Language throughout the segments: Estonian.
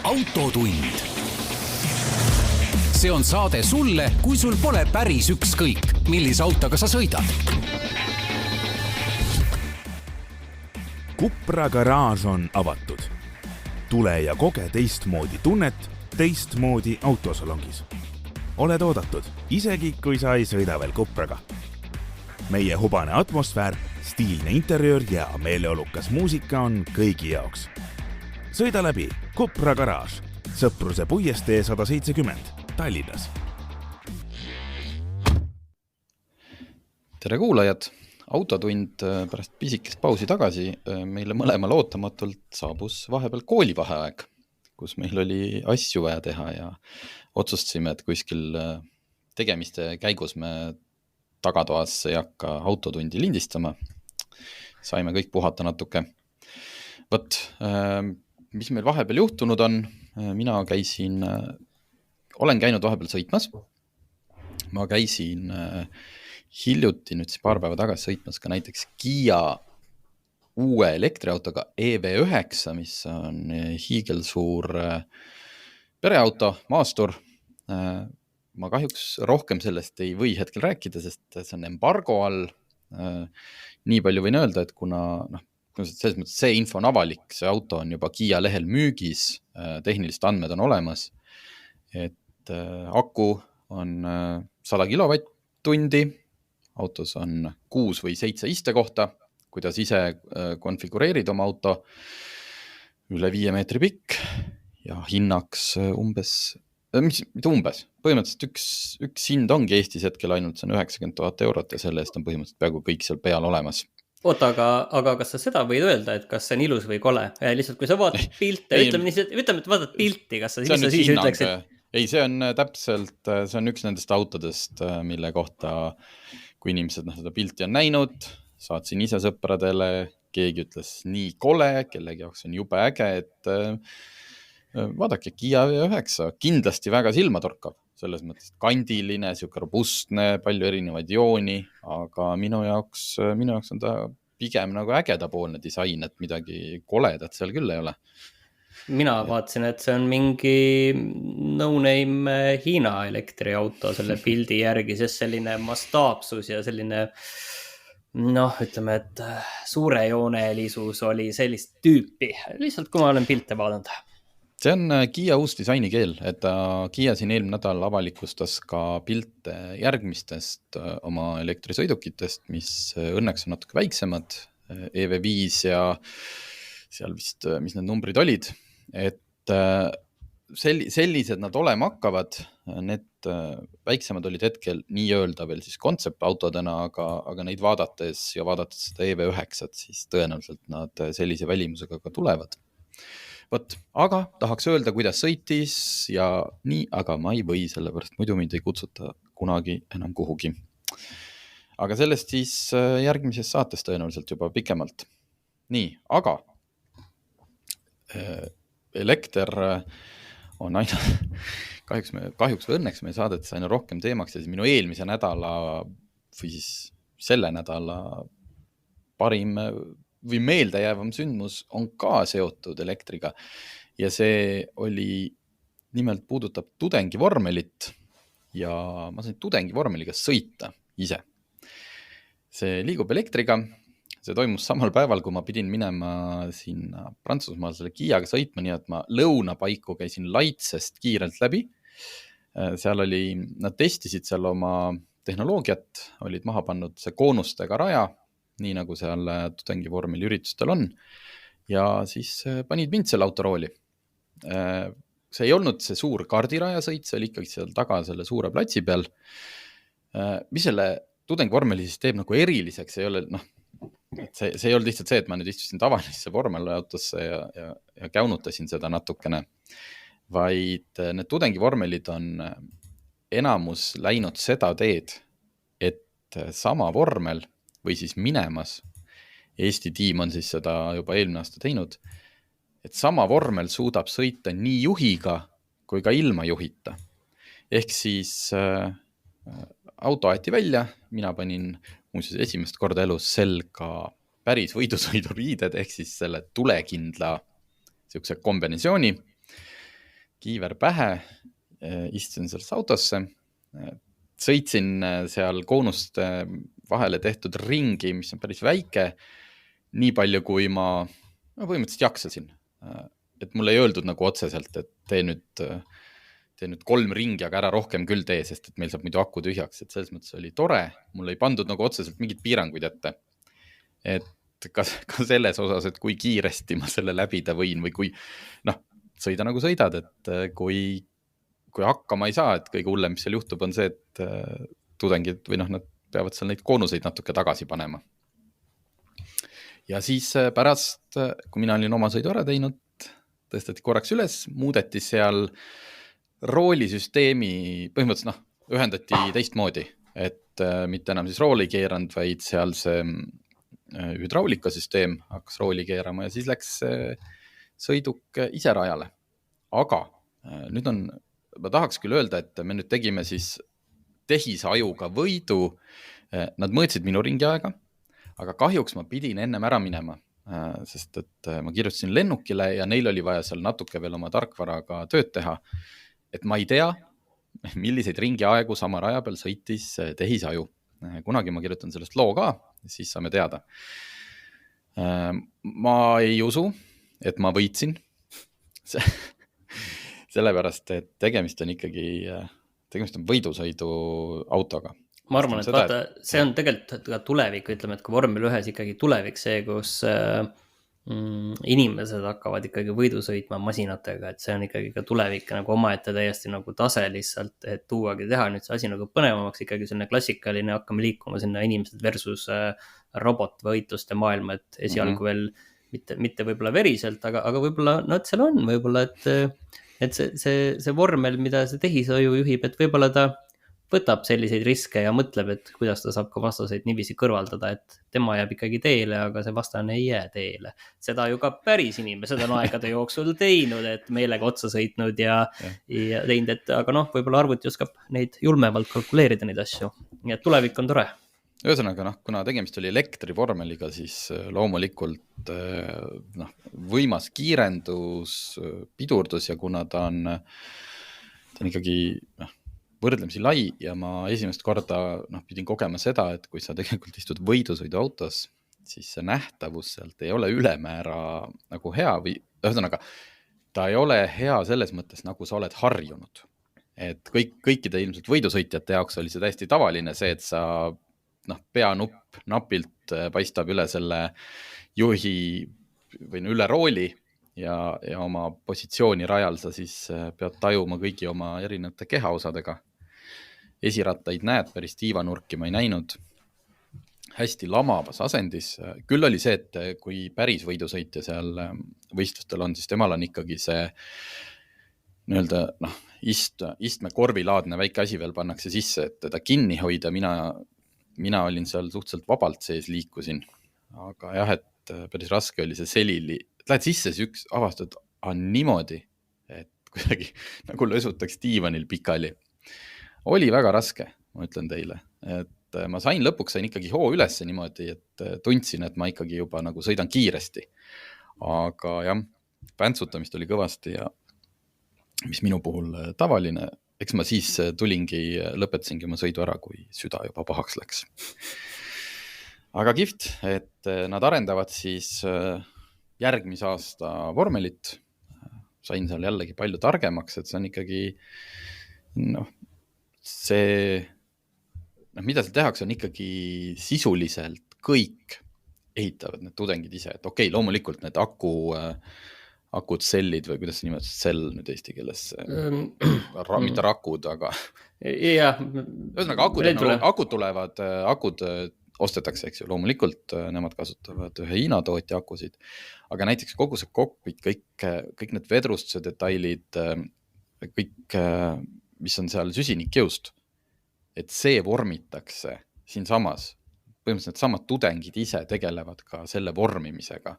autotund. See on saade sulle, kui sul pole päris ükskõik, millise autoga sa sõidad. Cupra garaaž on avatud. Tule ja koge teistmoodi tunnet teistmoodi autosalongis. Oled oodatud, isegi kui sa ei sõida veel Cupraga. Meie hubane atmosfäär, stiilne interiöör ja meeleolukas muusika on kõigi jaoks. Sõida läbi Cupra garaaž, Sõpruse puiestee 170 Tallinnas. Tere kuulajad! Autotund pärast pisikest pausi tagasi meile mõlemal ootamatult saabus vahepeal koolivaheaeg, kus meil oli asju vaja teha ja otsustasime, et kuskil tegemiste käigus me tagatoas ei hakka autotundi lindistama. Saime kõik puhata natuke. Mis meil vahepeal juhtunud on, mina olen käinud vahepeal sõitmas. Ma käisin hiljuti nüüd paar päeva tagasi sõitmas ka näiteks Kia uue elektriautoga EV9, mis on hiigelsuur pereauto, maastur. Ma kahjuks rohkem sellest ei või hetkel rääkida, sest see on embargo all. Nii palju võin öelda, et kuna selles mõttes see info on avalik, see auto on juba Kia lehel müügis, tehnilised andmed on olemas, et aku on 100 kilovatt-tundi, autos on 6 või 7 istekohta, kuidas ise konfigureerid oma auto, üle 5 meetri pikk ja hinnaks põhimõtteliselt üks hind ongi Eestis hetkel ainult, see on 90 000 eurot ja selle eest on põhimõtteliselt peaaegu kõik seal peal olemas. Oota, aga kas sa seda võid öelda, et kas see on ilus või kole? Lihtsalt kui sa vaatad pilte, ütleme, et vaatad pilti, kas sa siis ütleksid? Ei, see on täpselt, see on üks nendest autodest, mille kohta, kui inimesed seda pilti on näinud, saatsin ise sõpradele, keegi ütles nii kole, kellegi jaoks on jube äge, et vaadake, Kia EV9, kindlasti väga silmatorkav, selles mõttes kandiline, siuke robustne, palju erinevaid jooni, aga minu jaoks on ta pigem nagu ägedapoolne disain, et midagi koledat seal küll ei ole. Mina vaatasin, et see on mingi no-name Hiina elektriauto selle pildi järgi, sest selline mastaapsus ja selline, ütleme, et suure joonelisus oli sellist tüüpi. Lihtsalt kui ma olen pilte vaadanud. See on Kia uus disainikeel, et Kia siin eelmine nädal avalikustas ka pilte järgmistest oma elektrisõidukitest, mis õnneks on natuke väiksemad, EV5 ja seal vist, mis need numbrid olid, et sellised nad olema hakkavad, need väiksemad olid hetkel nii-öelda veel siis kontseptautodena, aga neid vaadates seda EV9, siis tõenäoliselt nad sellise välimusega ka tulevad. Aga tahaks öelda, kuidas sõitis ja nii, aga ma ei või, sellepärast muidu mind ei kutsuta kunagi enam kuhugi. Aga sellest siis järgmises saates tõenäoliselt juba pikemalt. Nii, aga elekter on aina, kahjuks või õnneks meie saadetes aina rohkem teemaks ja minu eelmise nädala või siis selle nädala parim või meeldejäävam sündmus on ka seotud elektriga ja see oli, nimelt puudutab tudengivormelit ja ma sain tudengivormeliga sõita ise. See liigub elektriga, see toimus samal päeval, kui ma pidin minema sinna Prantsusmaal selle Kiaga sõitma, nii et ma lõunapaiku käisin Laitsest kiirelt läbi. Seal nad testisid seal oma tehnoloogiat, olid maha pannud see koonustega raja, nii nagu seal tudengivormeli üritustel on, ja siis panid mind selle autorooli. See ei olnud see suur kaardiraja sõit, see oli ikkagi seal taga selle suure platsi peal. Mis selle tudengivormeli siis teeb nagu eriliseks, see ei olnud lihtsalt see, et ma nüüd istusin tavalisse vormeliautosse ja käunutasin seda natukene, vaid need tudengivormelid on enamus läinud seda teed, et sama vormel või siis minemas, Eesti tiim on siis seda juba eelmine aasta teinud, et sama vormel suudab sõita nii juhiga kui ka ilma juhita. Ehk siis auto aeti välja, mina panin muuseas esimest korda elus selga päris võidusõiduriided, ehk siis selle tulekindla siukse kombinatsiooni. kiiver pähe, istusin sellesse autosse, sõitsin seal koonuste vahele tehtud ringi, mis on päris väike, nii palju, kui ma põhimõtteliselt jaksasin. Et mulle ei öeldud nagu otseselt, et tee nüüd 3 ringi, aga ära rohkem küll tee, sest et meil saab muidu aku tühjaks, et selles mõttes oli tore. Mulle ei pandud nagu otseselt mingid piiranguid ette. Et ka selles osas, et kui kiiresti ma selle läbida võin või kui, sõida nagu sõidad, et kui hakkama ei saa, et kõige hullem, mis seal juhtub, on see, et tudengid või nad peavad seal neid koonuseid natuke tagasi panema. Ja siis pärast, kui mina olin oma sõidu ära teinud, tõsteti korraks üles, muudeti seal roolisüsteemi, põhimõtteliselt ühendati teistmoodi, et mitte enam siis rooli keeranud, vaid seal see hüdraulikasüsteem hakkas rooli keerama ja siis läks sõiduk ise rajale. Aga nüüd ma tahaks küll öelda, et me nüüd tegime siis tehisajuga võidu. Nad mõõtsid minu ringiaega, aga kahjuks ma pidin ennem ära minema, sest et ma kirjutasin lennukile ja neil oli vaja seal natuke veel oma tarkvaraga tööd teha. Et ma ei tea, milliseid ringiaegu sama raja peal sõitis tehisaju. Kunagi ma kirjutan sellest loo ka, siis saame teada. Ma ei usu, et ma võitsin. Sellepärast, et tegemist on võidusõidu autoga. Ma arvan, et vaata, see on tegelikult ka tulevik, ütleme, et kui vormel 1 ikkagi tulevik see, kus inimesed hakkavad ikkagi võidu sõitma masinatega, et see on ikkagi ka tulevik nagu omaette täiesti nagu tase lihtsalt, et tuuagi teha nüüd see asi nagu põnevamaks, ikkagi selline klassikaline hakkame liikuma sinna inimesed versus robotvõitluste maailma, et esialgu veel mitte võib-olla veriselt, aga võib-olla, et seal on võib-olla, et see vormel, mida see tehisaju juhib, et võib-olla ta võtab selliseid riske ja mõtleb, et kuidas ta saab ka vastaseid niiviisi kõrvaldada, et tema jääb ikkagi teele, aga see vastane ei jää teele. Seda ju ka päris inimesed on aegade jooksul teinud, et meelega otsa sõitnud ja teinud, et aga võib-olla arvuti oskab neid julmevalt kalkuleerida neid asju. Nii et tulevik on tore. Ühesõnaga, kuna tegemist oli elektrivormeliga, siis loomulikult võimas kiirendus, pidurdus ja kuna ta on ikkagi võrdlemisi lai ja ma esimest korda pidin kogema seda, et kui sa tegelikult istud võidusõiduautos, siis see nähtavus sealt ei ole ülemäära nagu hea või ühesõnaga, ta ei ole hea selles mõttes, nagu sa oled harjunud. Et kõikide ilmselt võidusõitjate jaoks oli see täiesti tavaline see, et sa peanupp napilt paistab üle selle juhi või üle rooli ja oma positsiooni rajal sa siis pead tajuma kõigi oma erinevate kehaosadega. Esirattaid näed, päris tiivanurki ma ei näinud. Hästi lamavas asendis. Küll oli see, et kui päris võidusõitja seal võistlustel on, siis temal on ikkagi see istme korvilaadne väike asi veel pannakse sisse, et teda kinni hoida. Mina olin seal suhteliselt vabalt sees liikusin. Aga jah, et päris raske oli see selili. Lähed sisse, siis üks avastad niimoodi, et kuidagi nagu lösutaks diivanil pikali. Oli väga raske, ma ütlen teile. Et ma lõpuks sain ikkagi hoo üles niimoodi, et tundsin, et ma ikkagi juba nagu sõidan kiiresti. Aga jah, päntsutamist oli kõvasti ja mis minu puhul tavaline. Eks ma siis lõpetasingi oma sõidu ära, kui süda juba pahaks läks. Aga kihvt, et nad arendavad siis järgmise aasta vormelit. Sain seal jällegi palju targemaks, et see on ikkagi mida seal tehakse, on ikkagi sisuliselt kõik ehitavad need tudengid ise. Et okei, loomulikult need akud, sellid või kuidas nimetada sell nüüd eesti keeles, mitte rakud, aga ühesõnaga akud tulevad, akud ostetakse, eks ju, loomulikult nemad kasutavad ühe Hiina tootja akusid, aga näiteks kogu see kokpit, kõik need vedrustuse detailid, kõik, mis on seal süsinikjõust, et see vormitakse siin samas, põhimõtteliselt need samad tudengid ise tegelevad ka selle vormimisega,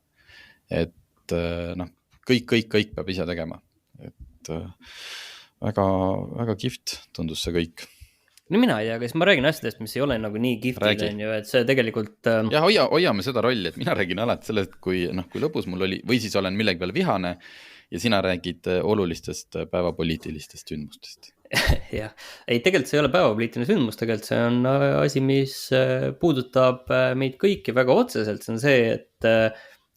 et kõik peab ise tegema, et väga, väga kihvt tundus see kõik. no mina ei tea, aga siis ma räägin asjadest, mis ei ole nagu nii kihvtid, on ju, et see tegelikult jah, hoiame seda rolli, et mina räägin alati sellest, kui lõbus mul oli, või siis olen millegi peale vihane ja sina räägid olulistest päevapoliitilistest sündmustest. jah, ei, tegelikult see ei ole päevapoliitiline sündmus, tegelikult see on asi, mis puudutab meid kõiki väga otseselt, see on see,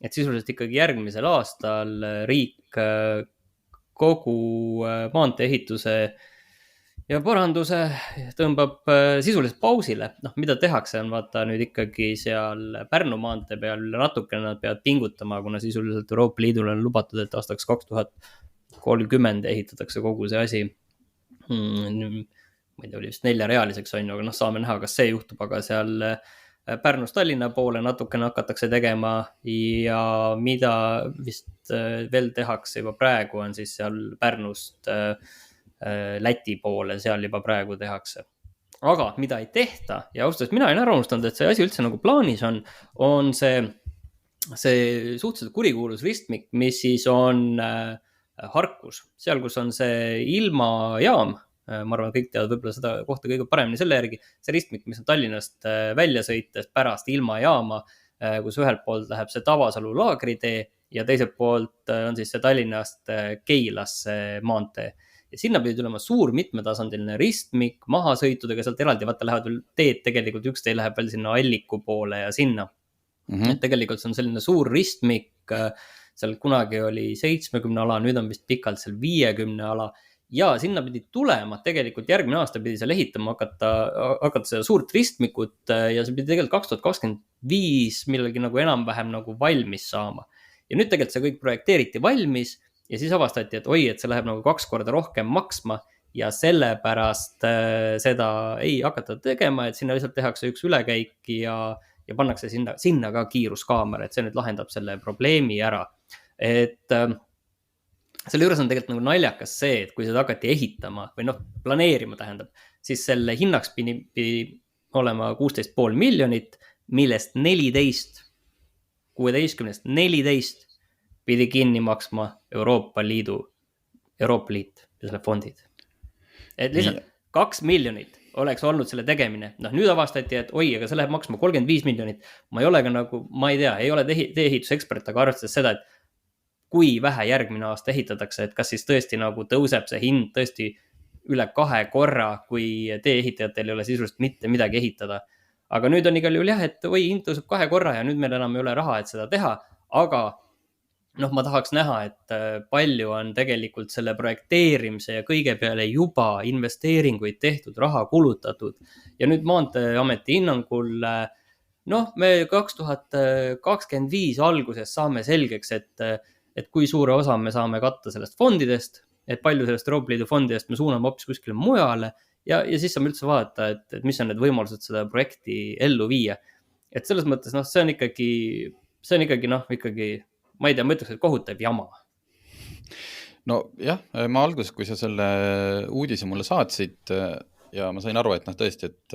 et sisuliselt ikkagi järgmisel aastal riik kogu maanteeehituse ja paranduse tõmbab sisuliselt pausile. Noh, mida tehakse on vaata nüüd ikkagi seal Pärnu maantee peal natukene nad peavad pingutama, kuna sisuliselt Euroopa Liidul on lubatud, et aastaks 2030 ehitatakse kogu see asi. Ma ei tea, oli vist 4-realiseks on ju, aga saame näha, kas see juhtub, aga seal Pärnust Tallinna poole natukene hakatakse tegema ja mida vist veel tehakse juba praegu on siis seal Pärnust Läti poole, seal juba praegu tehakse. Aga mida ei tehta ja ausalt, mina olen ära unustanud, et see asi üldse nagu plaanis on see suhteliselt kurikuulus ristmik, mis siis on Harkus, seal, kus on see ilmajaam, ma arvan, kõik teavad võib-olla seda kohta kõige paremini selle järgi, see ristmik, mis on Tallinnast välja sõites pärast ilmajaama, kus ühelt poolt läheb see Tavasalu laagritee ja teiselt poolt on siis see Tallinnast Keilasse maantee. Ja sinna pidi tulema suur mitmetasandiline ristmik mahasõitudega, sealt eraldi vaata lähevad veel teed, tegelikult üks tee läheb veel sinna Alliku poole ja sinna. Et tegelikult see on selline suur ristmik, seal kunagi oli 70 ala, nüüd on vist pikalt seal 50 ala ja sinna pidi tulema, tegelikult järgmine aasta pidi seal ehitama hakata seda suurt ristmikut ja see pidi tegelikult 2025 millalgi nagu enam-vähem nagu valmis saama. Ja nüüd tegelikult see kõik projekteeriti valmis ja siis avastati, et oi, et see läheb nagu 2 korda rohkem maksma ja sellepärast seda ei hakata tegema, et sinna lihtsalt tehakse üks ülekäik ja pannakse sinna ka kiiruskaamera, et see nüüd lahendab selle probleemi ära. Et selle juures on tegelikult nagu naljakas see, et kui seda hakati ehitama või planeerima tähendab, siis selle hinnaks pidi olema 16,5 miljonit, millest 16 pidi kinni maksma Euroopa Liit ja selle fondid. Et lihtsalt 2 miljonit oleks olnud selle tegemine. Nüüd avastati, et oi, aga see läheb maksma 35 miljonit. Ma ei ole ka nagu, ma ei tea, ei ole tee-ehitusekspert, aga arvestades seda, et kui vähe järgmine aasta ehitatakse, et kas siis tõesti nagu tõuseb see hind tõesti üle 2 korra, kui tee-ehitajatel ei ole sisuliselt mitte midagi ehitada. Aga nüüd on igal juhul jah, et oi, hind tõuseb 2 korra ja nüüd meil enam ei ole raha, et seda teha, aga ma tahaks näha, et palju on tegelikult selle projekteerimise ja kõige peale juba investeeringuid tehtud, raha kulutatud. Ja nüüd Maanteeameti hinnangul, me 2025 alguses saame selgeks, et kui suure osa me saame katta sellest fondidest, et palju sellest Euroopa Liidu fondidest me suuname hoopis kuskile mujale ja siis saame üldse vaadata, et mis on need võimalused seda projekti ellu viia. Et selles mõttes, see on ikkagi ma ei tea, ma ütleks, et kohutav jama. No jah, ma alguses, kui sa selle uudise mulle saatsid ja ma sain aru, et tõesti, et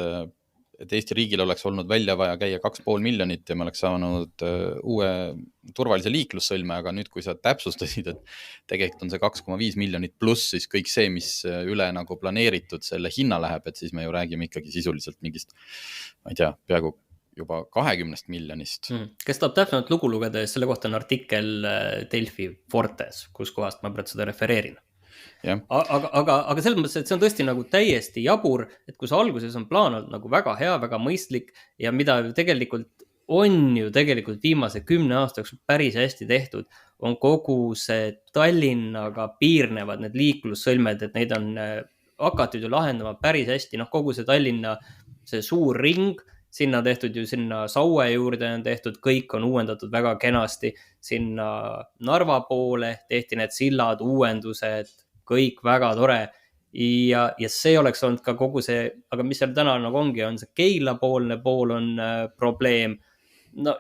Eesti riigil oleks olnud välja vaja käia 2,5 miljonit ja me oleks saanud uue turvalise liiklussõlme, aga nüüd, kui sa täpsustasid, et tegelikult on see 2,5 miljonit pluss siis kõik see, mis üle nagu planeeritud selle hinna läheb, et siis me ju räägime ikkagi sisuliselt mingist, ma ei tea, peaaegu juba 20 miljonist. Kes tahab täpsemalt lugu lugeda, selle kohta on artikkel Delfi Fortes, kus kohast ma praegu seda refereerin. Yeah. Aga selles mõttes, et see on tõesti nagu täiesti jabur, et kui see alguses on plaan olnud nagu väga hea, väga mõistlik ja mida tegelikult on ju tegelikult viimase 10 aastaks päris hästi tehtud, on kogu see Tallinnaga piirnevad need liiklussõlmed, et neid on hakatud ju lahendama päris hästi, kogu see Tallinna see suur ring, sinna tehtud ju sinna Saue juurde on tehtud, kõik on uuendatud väga kenasti, sinna Narva poole tehti need sillad, uuendused, kõik väga tore ja see oleks olnud ka kogu see, aga mis seal täna nagu ongi, on see Keila poolne pool on probleem.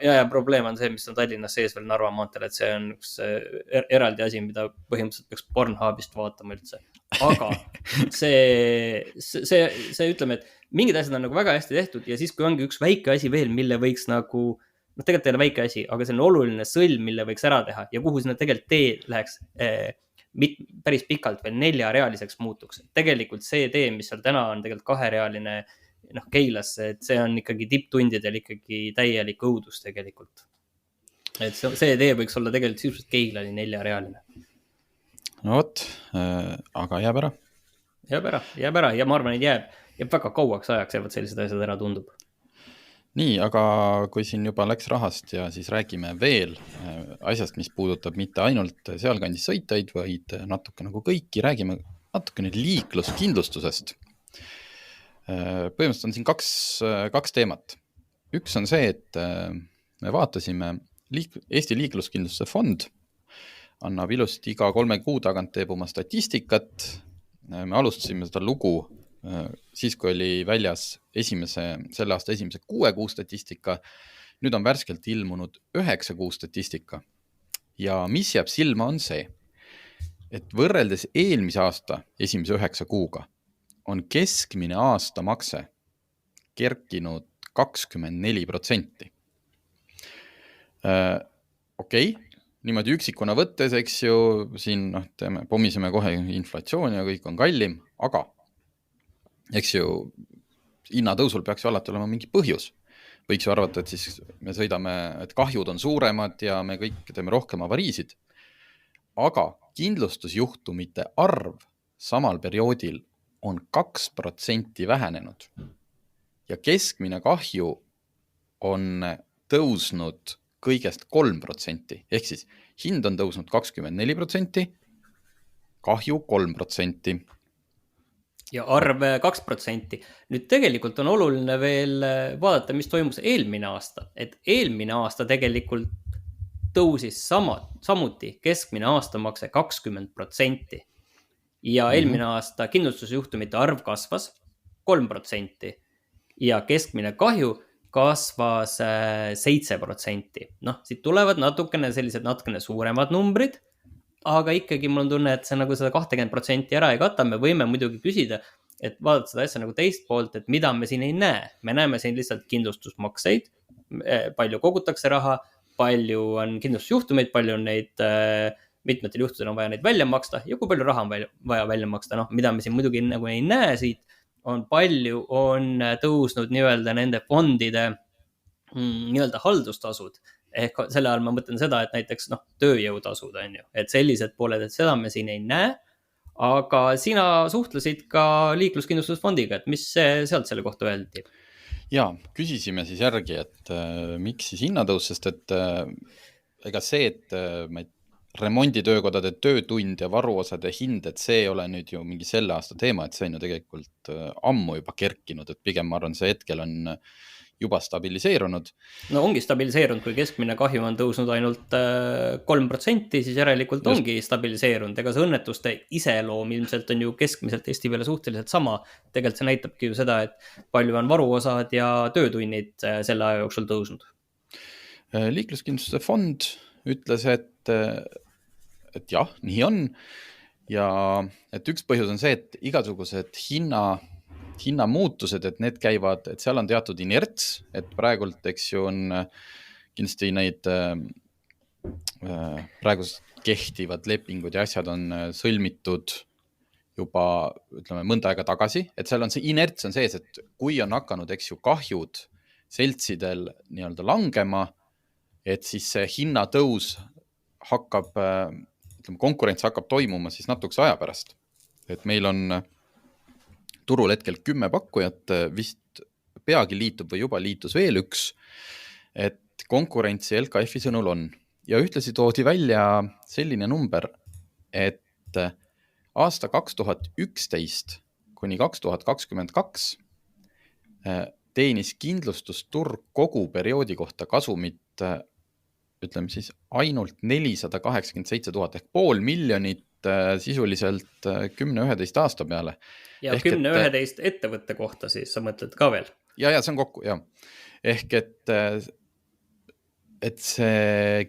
Ja probleem on see, mis on Tallinnas sees veel Narva maanteel, et see on üks eraldi asi, mida põhimõtteliselt peaks Pornhubist vaatama üldse. Aga see ütleme, et mingid asjad on nagu väga hästi tehtud ja siis, kui ongi üks väike asi veel, mille võiks nagu, tegelikult ei ole väike asi, aga see on oluline sõlm, mille võiks ära teha ja kuhu sinna tegelikult tee läheks päris pikalt veel 4-realiseks muutuks. Tegelikult see tee, mis seal täna on tegelikult 2-realine Keilasse, et see on ikkagi tipptundidel ikkagi täielik õudus tegelikult. Et see tee võiks olla tegelikult sisuliselt Keilani 4-realine. No vot, aga jääb ära. Jääb ära ja ma arvan, et jääb väga kauaks ajaks, jäävad sellised asjad ära, tundub. Nii, aga kui siin juba läks rahast ja siis räägime veel asjast, mis puudutab mitte ainult sealkandis sõitajaid, vaid natuke nagu kõiki, räägime natuke nüüd liikluskindlustusest. Põhimõtteliselt on siin kaks teemat. Üks on see, et me vaatasime Eesti liikluskindlustuse fond, annab ilusti iga 3 kuu tagant teeb oma statistikat. Me alustasime seda lugu siis, kui oli väljas selle aasta esimese 6 kuu statistika. Nüüd on värskelt ilmunud 9 kuu statistika. Ja mis jääb silma on see, et võrreldes eelmise aasta esimese 9 kuuga on keskmine aastamakse kerkinud 24%. Okei, niimoodi üksikuna võttes, eks ju, siin pomiseme kohe inflatsiooni ja kõik on kallim, aga eks ju, hinnatõusul peaks ju alati olema mingi põhjus. Võiks ju arvata, et siis me sõidame, et kahjud on suuremad ja me kõik teeme rohkem avariisid. Aga kindlustusjuhtumite arv samal perioodil on 2% vähenenud. Ja keskmine kahju on tõusnud kõigest 3%. Ehk siis hind on tõusnud 24%, kahju 3%. Ja arv 2%. Nüüd tegelikult on oluline veel vaadata, mis toimus eelmine aasta. Et eelmine aasta tegelikult tõusis samuti keskmine aastamakse 20%. Ja eelmine aasta kindlustusjuhtumite arv kasvas 3%. Ja keskmine kahju kasvas 7%. Siit tulevad natukene suuremad numbrid, aga ikkagi mul on tunne, et see nagu seda 20% ära ei kata. Me võime muidugi küsida, et vaadata seda asja nagu teist poolt, et mida me siin ei näe. Me näeme siin lihtsalt kindlustusmakseid, palju kogutakse raha, palju on kindlustusjuhtumeid, palju on neid, mitmetel juhtudel on vaja neid välja maksta ja kui palju raha on vaja välja maksta. Mida me siin muidugi nagu ei näe siit, on palju on tõusnud nii-öelda nende fondide nii-öelda haldustasud. Ehk selle all ma mõtlen seda, et näiteks tööjõutasud on ju, et sellised pooled, et seda me siin ei näe, aga sina suhtlesid ka liikluskindlustusfondiga, et mis sealt selle kohta öeldi? Ja, küsisime siis järgi, et miks siis hinnatõus, sest et ega see, et remonditöökodade töötund ja varuosade hind, et see ei ole nüüd ju mingi selle aasta teema, et see on ju tegelikult ammu juba kerkinud, et pigem ma arvan, see hetkel on juba stabiliseerunud. No ongi stabiliseerunud, kui keskmine kahju on tõusnud ainult 3%, siis järelikult ongi stabiliseerunud. Ega see õnnetuste iseloom ilmselt on ju keskmiselt Eesti peale suhteliselt sama. Tegelikult see näitabki ju seda, et palju on varuosad ja töötunnid selle aja jooksul tõusnud. Liikluskindlustuse fond ütles, et jah, nii on. Ja et üks põhjus on see, et igasugused hinnamuutused, et need käivad, et seal on teatud inerts, et praegult, eks ju, on kindlasti neid praegust kehtivad lepingud ja asjad on sõlmitud juba, ütleme, mõnda aega tagasi, et seal on see inerts on sees, et kui on hakanud, eks ju, kahjud seltsidel nii-öelda langema, et siis see hinnatõus hakkab, ütleme, konkurents hakkab toimuma siis natukese aja pärast. Et meil on turul hetkel 10 pakkujat, vist peagi liitub või juba liitus veel üks, et konkurentsi LKF-i sõnul on. Ja ühtlasi toodi välja selline number, et aasta 2011 kuni 2022 teenis kindlustusturg kogu perioodi kohta kasumit, ütleme siis, ainult 487 000 ehk 500 000 sisuliselt 10-11 aasta peale. Ja 10-11 ettevõtte kohta siis, sa mõtled ka veel? Ja, see on kokku, jah. Ehk et see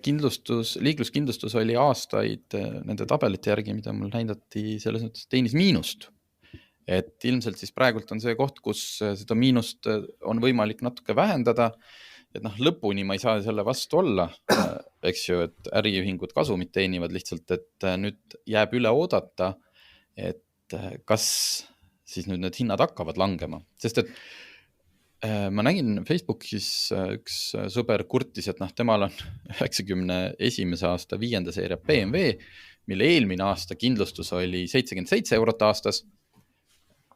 liikluskindlustus oli aastaid nende tabelite järgi, mida mul näidati selles mõttes teenis miinust. Et ilmselt siis praegult on see koht, kus seda miinust on võimalik natuke vähendada, et lõpuni ma ei saa selle vastu olla, eks ju, et äriühingud kasumit teenivad lihtsalt, et nüüd jääb üle oodata, et kas siis nüüd need hinnad hakkavad langema, sest et ma nägin Facebookis üks sõber kurtis, et temal on 91. aasta 5. seeria BMW, mille eelmine aasta kindlustus oli 77 eurot aastas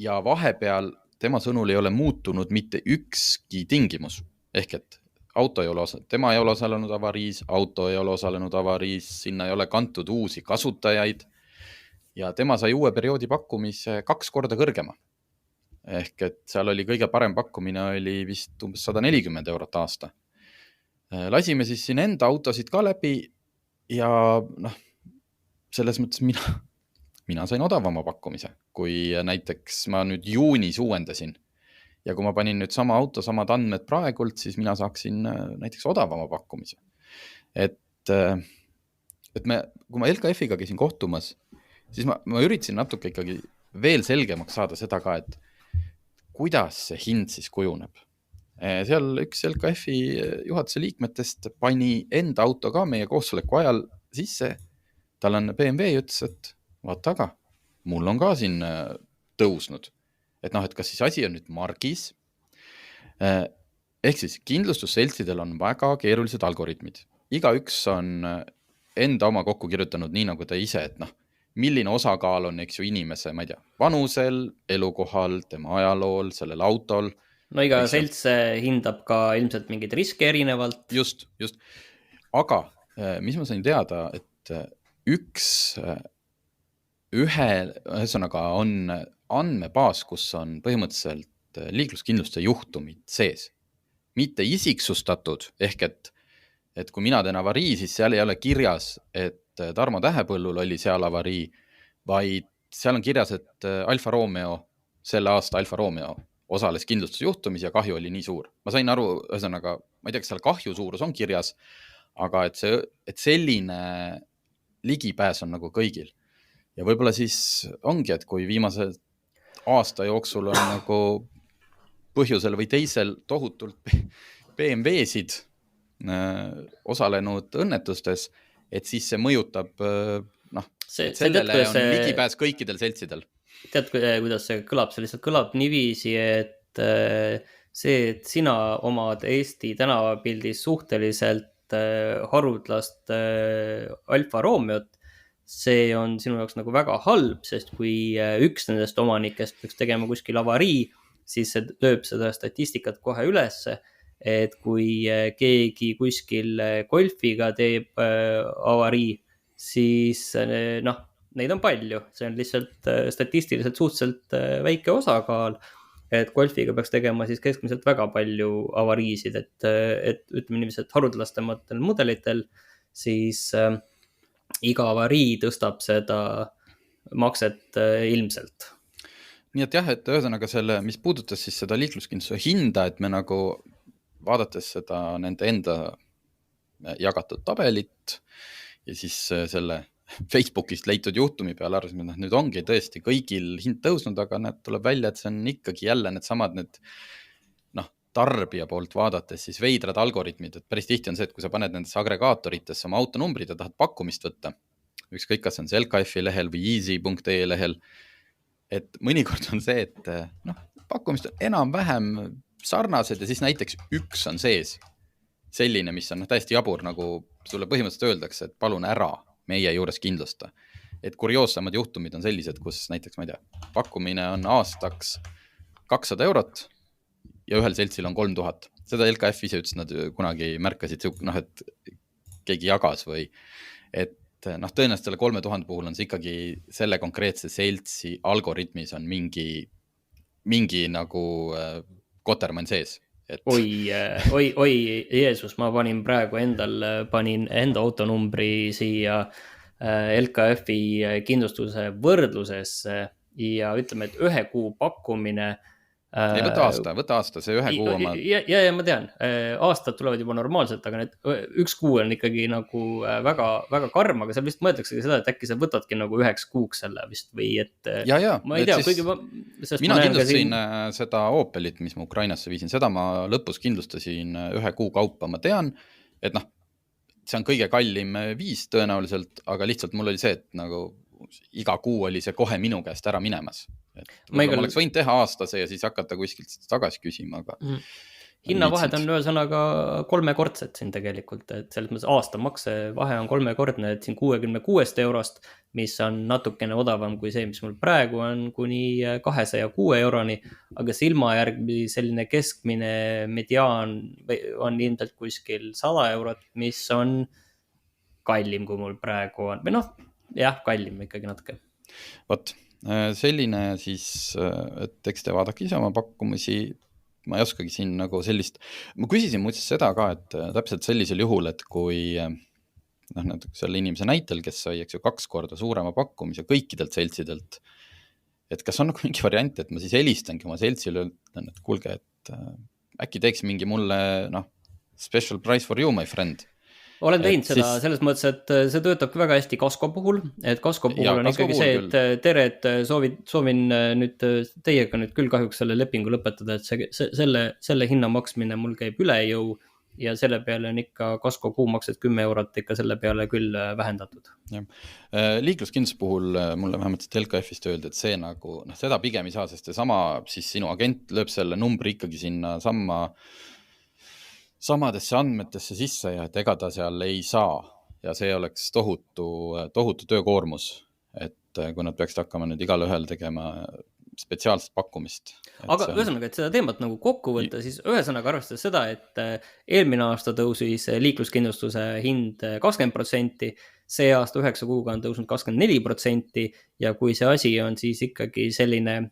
ja vahepeal tema sõnul ei ole muutunud mitte ükski tingimus. Ehk et auto ei ole tema ei ole osalenud avariis, auto ei ole osalenud avariis, sinna ei ole kantud uusi kasutajaid ja tema sai uue perioodi pakkumise 2 korda kõrgema. Ehk et seal oli kõige parem pakkumine oli vist umbes 140 eurot aasta. Lasime siis siin enda autosid ka läbi ja selles mõttes mina sain odavama pakkumise, kui näiteks ma nüüd juunis uuendasin ja kui ma panin nüüd sama auto, samad andmed praegult, siis mina saaksin näiteks odavama pakkumise. Et kui ma LKF-iga käisin kohtumas, siis ma üritasin natuke ikkagi veel selgemaks saada seda ka, et kuidas see hind siis kujuneb. Seal üks LKF-i juhatuse liikmetest pani enda auto ka meie koosoleku ajal sisse. Tal on BMW ja ütles, et vaata aga, mul on ka siin tõusnud. Et et kas siis asi on nüüd margis. Ehk siis kindlustusseltsidel on väga keerulised algoritmid. Igaüks on enda oma kokku kirjutanud nii nagu ta ise, et milline osakaal on, eks ju, inimese, ma ei tea, vanusel, elukohal, tema ajalool, sellel autol. No iga selts hindab ka ilmselt mingeid riske erinevalt. Just. Aga mis ma sain teada, et ühesõnaga on andmebaas, kus on põhimõtteliselt liikluskindlustuse juhtumid sees. Mitte isiksustatud, ehk et kui mina teen avarii, siis seal ei ole kirjas, et Tarmo Tähepõllul oli seal avarii, vaid seal on kirjas, et selle aasta Alfa Romeo osales kindlustusjuhtumis ja kahju oli nii suur. Ma sain aru, ühesõnaga, ma ei tea, kas seal kahju suurus on kirjas, aga et selline ligipääs on nagu kõigil. Ja võib-olla siis ongi, et kui viimase aasta jooksul on nagu põhjusel või teisel tohutult BMW-sid osalenud õnnetustes, et siis see mõjutab, sellele on ligipääs kõikidel seltsidel. Tead, kuidas see kõlab? See lihtsalt kõlab niiviisi, et see, et sina omad Eesti tänavapildis suhteliselt haruldast Alfa Romeot, see on sinu jaoks nagu väga halb, sest kui üks nendest omanikest peaks tegema kuskil avarii, siis see lööb seda statistikat kohe ülesse, et kui keegi kuskil golfiga teeb avarii, siis neid on palju, see on lihtsalt statistiliselt suhteliselt väike osakaal, et golfiga peaks tegema siis keskmiselt väga palju avariisid, et ütleme niiviisi, et haruldastematel mudelitel siis iga avarii tõstab seda makset ilmselt. Nii et jah, et ühesõnaga selle, mis puudutas siis seda liikluskindlustuse hinda, et me nagu vaadates seda nende enda jagatud tabelit ja siis selle Facebookist leitud juhtumi peale arvasime, nüüd ongi tõesti kõigil hind tõusnud, aga tuleb välja, et see on ikkagi jälle needsamad tarbija poolt vaadates siis veidrad algoritmid, et päris tihti on see, et kui sa paned nendesse agregaatoritesse oma autonumbrid ja tahad pakkumist võtta, ükskõik kas on see LKF-i lehel või easy.ee lehel, et mõnikord on see, et pakkumist on enam-vähem sarnased ja siis näiteks üks on sees selline, mis on täiesti jabur, nagu sulle põhimõtteliselt öeldakse, et palun ära meie juures kindlusta. Et kurioossamad juhtumid on sellised, kus näiteks, ma ei tea, pakkumine on aastaks 200 eurot ja ühel seltsil on 3000. Seda LKF ise ütles, nad kunagi märkasid, et keegi jagas või et tõenäoliselt selle 3000 puhul on see ikkagi selle konkreetse seltsi algoritmis on mingi nagu kotermann sees. Et... Oi, Jeesus, ma panin praegu enda autonumbri siia LKF-i kindlustuse võrdlusesse ja ütleme, et 1 kuu pakkumine ei, võta aasta, see 1 kuu oma... Ja ma tean, aastad tulevad juba normaalselt, aga 1 kuu on ikkagi nagu väga, väga karm, aga seal vist mõeldaksegi seda, et äkki sa võtadki nagu 1 kuuks selle vist või et... Ja, ma ei tea, kuigi mina kindlustasin seda Opelit, mis ma Ukrainasse viisin, seda ma lõpus kindlustasin 1 kuu kaupa, ma tean, et see on kõige kallim viis tõenäoliselt, aga lihtsalt mul oli see, et nagu iga kuu oli see kohe minu käest ära minemas. Ma oleks võinud teha aastase ja siis hakata kuskilt tagasi küsima, aga hinnavahed on ühesõnaga 3-kordsed siin tegelikult, et selles mõttes aastamakse vahe on 3-kordne, et siin 66 €, mis on natukene odavam kui see, mis mul praegu on, kuni 206 €, aga silmajärgi selline keskmine mediaan on ilmselt kuskil 100 €, mis on kallim, kui mul praegu on, või noh, jah, kallim ikkagi natuke. Vot, selline siis, et eks te vaadake ise oma pakkumusi, ma ei oskagi siin nagu sellist, ma küsisin muuseas seda ka, et täpselt sellisel juhul, et kui selle inimese näitel, kes sai 2 korda suurema pakkumise kõikidelt seltsidelt, et kas on nagu mingi variant, et ma siis helistangi oma seltsile, ütlen, et kuulge, et äkki teeks mingi mulle special price for you, my friend. Olen teinud seda selles mõttes, et see töötab väga hästi Kasko puhul, et Kasko puhul on ikkagi see, et tere, et soovin nüüd teiega nüüd küll kahjuks selle lepingu lõpetada, et selle hinna maksmine mul käib üle jõu ja selle peale on ikka Kasko kuumaksed 10 € ikka selle peale küll vähendatud. Liikluskindluse puhul mulle vähemalt LKF-ist öeldi, et see nagu, seda pigem ei saa, sest see sama, siis sinu agent lööb selle numbri ikkagi sinna samadesse andmetesse sisse ja et ega ta seal ei saa ja see oleks tohutu töökoormus, et kui nad peaksid hakkama nüüd igale ühel tegema spetsiaalset pakkumist. Aga ühesõnaga, et seda teemat nagu kokku võtta, siis ühesõnaga arvestades seda, et eelmine aasta tõusis liikluskindlustuse hind 20%, see aasta 9 kuuga on tõusnud 24% ja kui see asi on siis ikkagi selline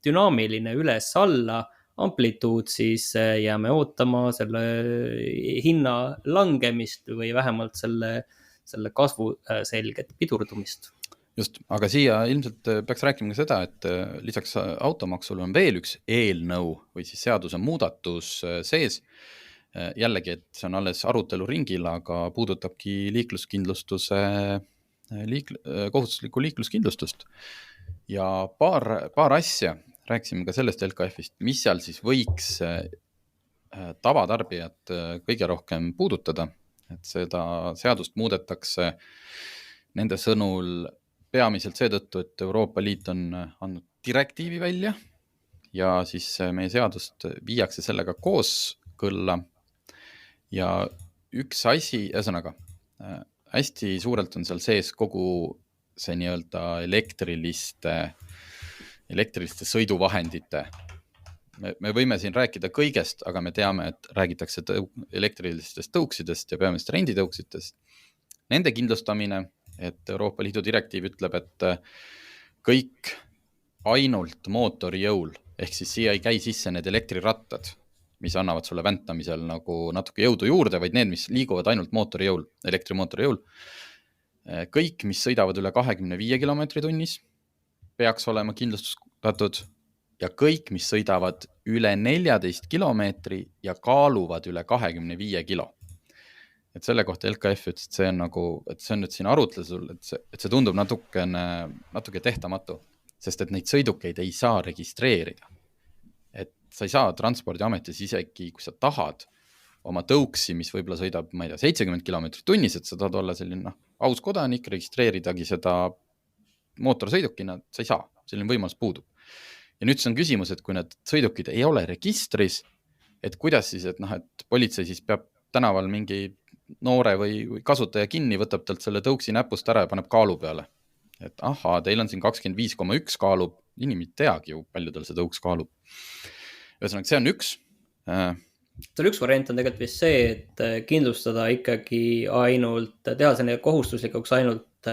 dünaamiline üles-alla amplituud, siis jääme ootama selle hinna langemist või vähemalt selle kasvu selget pidurdumist. Just, aga siia ilmselt peaks rääkima ka seda, et lisaks automaksul on veel üks eelnõu või siis seaduse muudatus sees. Jällegi, et see on alles arutelu ringil, aga puudutabki kohustuslikku liikluskindlustust. Ja paar asja rääkisime ka sellest LKF-ist, mis seal siis võiks tavatarbijat kõige rohkem puudutada, et seda seadust muudetakse nende sõnul peamiselt seetõttu, et Euroopa Liit on andnud direktiivi välja ja siis meie seadust viiakse sellega kooskõlla ja üks asi, ühesõnaga, hästi suurelt on seal sees kogu see nii-öelda elektriliste sõiduvahendite. Me võime siin rääkida kõigest, aga me teame, et räägitakse elektrilistest tõuksidest ja peamist renditõuksidest. Nende kindlustamine, et Euroopa Liidu direktiiv ütleb, et kõik ainult mootori jõul, ehk siis siia ei käi sisse need elektrirattad, mis annavad sulle väntamisel nagu natuke jõudu juurde, vaid need, mis liiguvad ainult mootori jõul, elektrimootori jõul. Kõik, mis sõidavad üle 25 kilomeetri tunnis, peaks olema kindlustatud ja kõik, mis sõidavad üle 14 kilomeetri ja kaaluvad üle 25 kilo. Et selle kohta LKF ütles, et see on nagu, et see on nüüd siin arutlesul, et see tundub natuke tehtamatu, sest et neid sõidukeid ei saa registreerida. Et sa ei saa Transpordiametis isegi, kui sa tahad oma tõuksi, mis võib-olla sõidab, ma ei tea, 70 kilomeetrit tunnis, et sa tahad olla selline aus kodanik, registreeridagi seda mootorsõidukina, sa ei saa, selline võimalus puudub. Ja nüüd see on küsimus, et kui need sõidukid ei ole registris, et kuidas siis, et politsei siis peab tänaval mingi noore või kasutaja kinni, võtab talt selle tõuksi näpust ära ja paneb kaalu peale. Et ahaa, teil on siin 25,1 kaalub, inimid teagi ju, palju tal see tõuks kaalub. Ühesõnaga, see on üks. Seal üks variant on tegelikult vist see, et kindlustada ikkagi ainult, teha selle kohustuslikuks ainult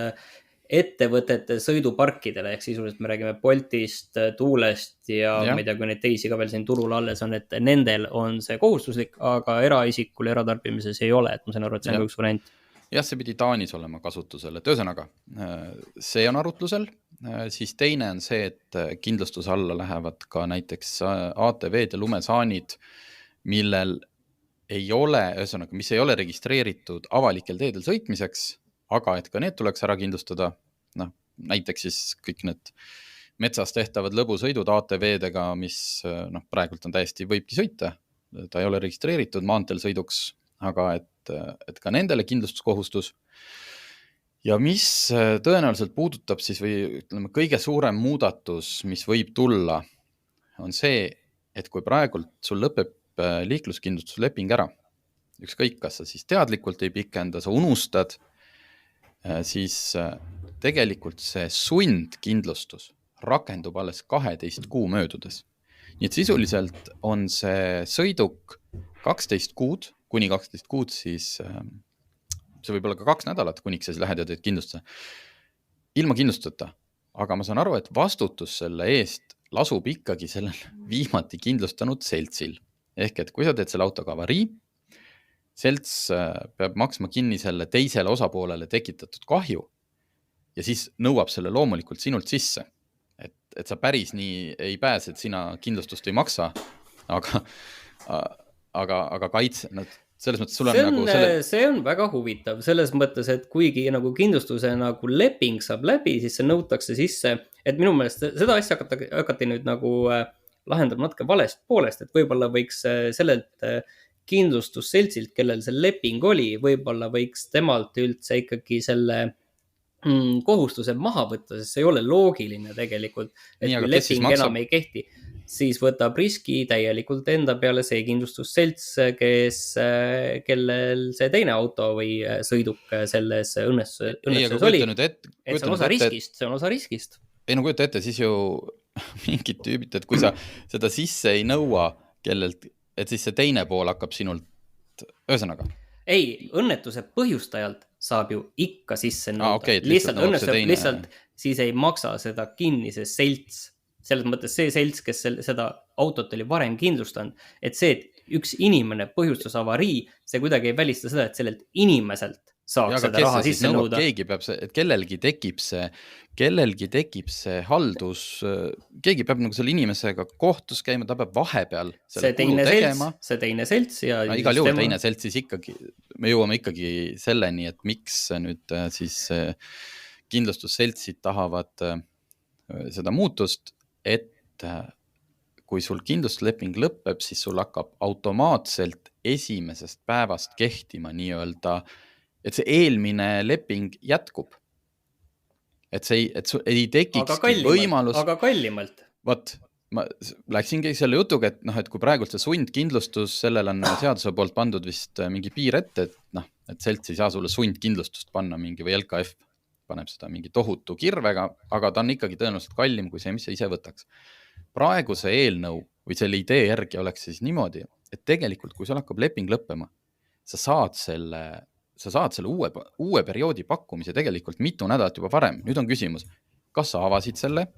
ettevõtete sõiduparkidele, ehk sisuliselt me räägime Boltist, Tuulest ja ma ei tea, kui neid teisi ka veel siin turul alles on, et nendel on see kohustuslik, aga eraisikul eratarbimises ei ole, et ma saan aru, et see on üks variant. Jah, see pidi Taanis olema kasutusel, et ühesõnaga, see on arutlusel, siis teine on see, et kindlustuse alla lähevad ka näiteks ATV-d ja lumesaanid, millel ei ole, ühesõnaga, mis ei ole registreeritud avalikel teedel sõitmiseks, aga et ka need tuleks ära kindlustada, näiteks siis kõik need metsas tehtavad lõbusõidud ATV-dega, mis praegult on täiesti võibki sõita, ta ei ole registreeritud maanteel sõiduks, aga et et ka nendele kindlustuskohustus. Ja mis tõenäoliselt puudutab siis või ütleme, kõige suurem muudatus, mis võib tulla, on see, et kui praegult sul lõpeb liikluskindlustusleping ära, ükskõik, kas sa siis teadlikult ei pikenda, sa unustad, siis tegelikult see sundkindlustus rakendub alles 12 kuu möödudes. Nii et sisuliselt on see sõiduk 12 kuud, kuni 12 kuud, siis see võib olla ka 2 nädalat, kuniks sa siis lähed ja teed kindlustuse. Ilma kindlustata. Aga ma saan aru, et vastutus selle eest lasub ikkagi sellel viimati kindlustanud seltsil. Ehk et kui sa teed selle autoga avarii, selts peab maksma kinni selle teisele osapoolele tekitatud kahju ja siis nõuab selle loomulikult sinult sisse. Et sa päris nii ei pääse, et sina kindlustust ei maksa, aga kaitse, selles mõttes sul on see on väga huvitav, selles mõttes, et kuigi nagu kindlustuse nagu leping saab läbi, siis see nõutakse sisse, et minu meelest seda asja hakati nüüd nagu lahendama natuke valest poolest, et võib-olla võiks sellelt kindlustusseltsilt, kellel see leping oli, võib-olla võiks temalt üldse ikkagi selle kohustuse maha võtta, sest see ei ole loogiline tegelikult, et nii, kui leping enam ei kehti, siis võtab riski täielikult enda peale see kindlustusselts, kellel see teine auto või sõiduk selles õnnestuses oli. Et see on osa riskist. Ei, no kujuta ette, siis ju mingid tüübid, et kui sa seda sisse ei nõua kellelt, et siis see teine pool hakkab sinult, ühesõnaga. Ei, õnnetuse põhjustajalt saab ju ikka sisse nõuda. Okay, lihtsalt siis ei maksa seda kinni see selts. Selles mõttes see selts, kes seda autot oli varem kindlustanud, et see, et üks inimene põhjustas avarii, see kuidagi ei välista seda, et sellelt inimeselt saaks seda raha sisse nõuda. Keegi peab see, et kellelgi tekib see haldus, keegi peab nagu selle inimesega kohtus käima, ta peab vahepeal selle kulu tegema. See teine selts ja igal juhul teine selts siis ikkagi, me jõuame ikkagi selleni, et miks nüüd siis kindlustusseltsid tahavad seda muutust, et kui sul kindlustusleping lõpeb, siis sul hakkab automaatselt esimesest päevast kehtima nii-öelda, et see eelmine leping jätkub. Et sul ei tekikski võimalus. Aga kallimalt. Vaat, ma läksingi selle jutuga, et kui praegult see sundkindlustus, sellel on seaduse poolt pandud vist mingi piir ette, et selts ei saa sulle sundkindlustust panna mingi või LKF paneb seda mingi tohutu kirvega, aga ta on ikkagi tõenäoliselt kallim kui see, mis sa ise võtaks. Praegu see eelnõu või selle idee järgi oleks siis niimoodi, et tegelikult kui sul hakkab leping lõppema, sa saad selle uue perioodi pakkumise tegelikult mitu nädalat juba varem. Nüüd on küsimus, kas sa avasid selle,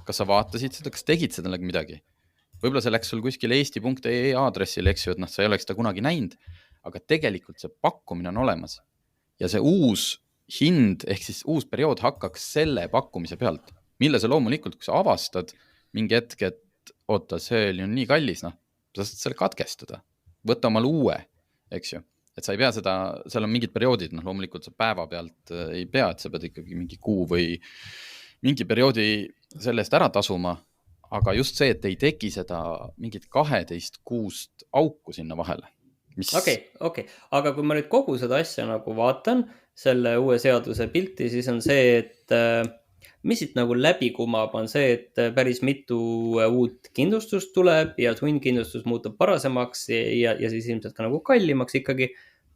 kas sa vaatasid seda, kas tegid seda midagi? Võib-olla see läks sul kuskil eesti.ee aadressil, eks ju, et sa ei oleks seda kunagi näinud, aga tegelikult see pakkumine on olemas. Ja see uus hind, ehk siis uus periood hakkaks selle pakkumise pealt, mille sa loomulikult, kui sa avastad mingi hetk, et oota, see oli nii kallis, sa saad selle katkestada, võtta omal uue, eks ju. Et sa ei pea seda, seal on mingid perioodid, loomulikult sa päeva pealt ei pea, et sa pead ikkagi mingi kuu või mingi perioodi selle eest ära tasuma, aga just see, et ei teki seda mingit 12 kuust auku sinna vahele. Okei. Aga kui ma nüüd kogu seda asja nagu vaatan, selle uue seaduse pilti, siis on see, et mis siit nagu läbi kumab, on see, et päris mitu uut kindlustust tuleb ja sundkindlustus muutub parasemaks ja siis ilmselt ka nagu kallimaks ikkagi,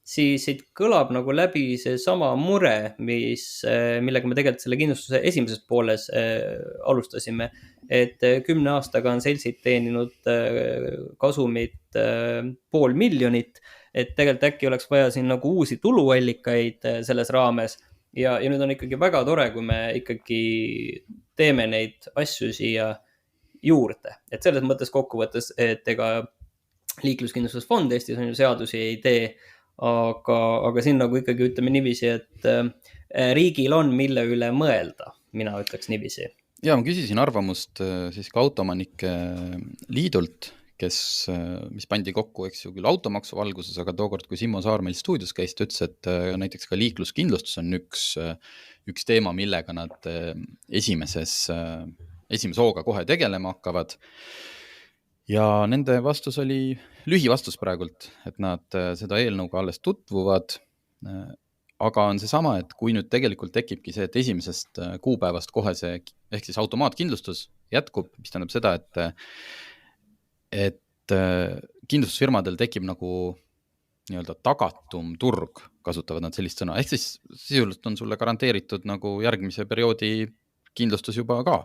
siis siit kõlab nagu läbi see sama mure, millega me tegelikult selle kindlustuse esimeses pooles alustasime, et 10 aastaga on seltsid teeninud kasumit 500 000, et tegelikult äkki oleks vaja siin nagu uusi tuluallikaid selles raames ja nüüd on ikkagi väga tore, kui me ikkagi teeme neid asju siia juurde. Et selles mõttes kokkuvõttes, et ega liikluskindlustusfond Eestis on ju seadusi ei tee, aga siin nagu ikkagi ütleme niiviisi, et riigil on mille üle mõelda, mina ütleks niiviisi. Ja ma küsisin arvamust siis ka autoomanike liidult, mis pandi kokku, eks ju, küll automaksu valguses, aga tookord, kui Simmo Saar meil stuudios käis, ta ütles, et näiteks ka liikluskindlustus on üks teema, millega nad esimese hooga kohe tegelema hakkavad. ja nende vastus oli lühivastus praegult, et nad seda eelnõuga alles tutvuvad. Aga on see sama, et kui nüüd tegelikult tekibki see, et esimesest kuupäevast kohe see, ehk siis automaatkindlustus jätkub, mis tähendab seda, et kindlustusfirmadel tekib nagu nii-öelda tagatum turg, kasutavad nad sellist sõna, ehk siis sisuliselt on sulle garanteeritud nagu järgmise perioodi kindlustus juba ka.